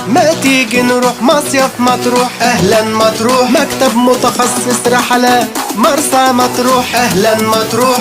ما تيجي نروح مصيف مطروح؟ أهلا مطروح، مكتب متخصص رحلات مرسى مطروح. أهلا مطروح،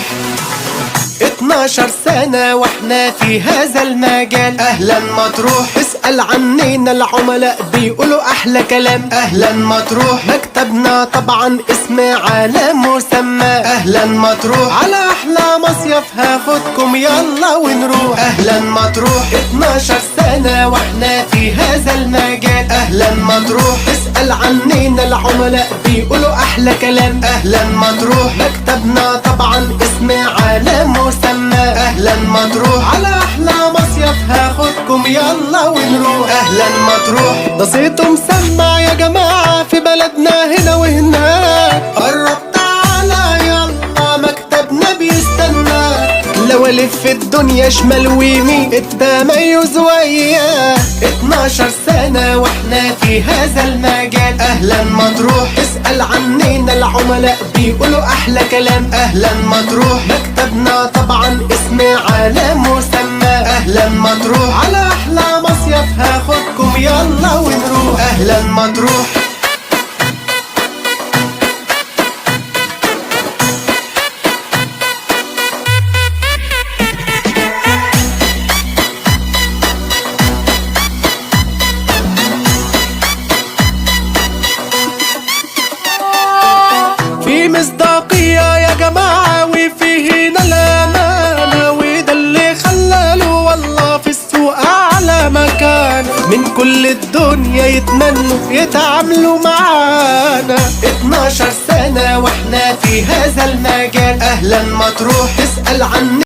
12 سنة واحنا في هذا المجال. أهلا مطروح، اسأل عنينا العملاء بيقولوا أحلى كلام. أهلا مطروح، مكتبنا طبعا اسم على مسمى. أهلا مطروح، على أحلى مصيف هاخدكم يلا ونروح. أهلا مطروح، 12 سنة واحنا في هذا المجال. أهلا مطروح، اسأل عنينا العملاء بيقولوا أحلى كلام. أهلا مطروح، مكتبنا طبعا اسم على مسمى. أهلا مطروح، على أحلى مصيف هاخدكم يلا ونروح. أهلا مطروح، ده صيته مسمع يا جماعة في بلدنا هنا وهناك. قرب تعالى يلا مكتبنا بيستنى. لو ألف الدنيا شمال ويمين التميز وياه. 12 سنة واحنا في هذا المجال. أهلا مطروح، اسأل عنينا العملاء بيقولوا أحلى كلام. أهلا مطروح، مكتبنا طبعا اسم على مسمى. أهلا مطروح، على أحلى مصيف هاخدكم يلا ونروح. أهلا مطروح، في مصداقية يا جماعة وفي هنا الأمانة. وده اللي خلاله والله في السوق أعلى مكان. من كل الدنيا يتمنوا يتعاملوا معانا. 12 سنة واحنا في هذا المجال. أهلا مطروح، اسأل عني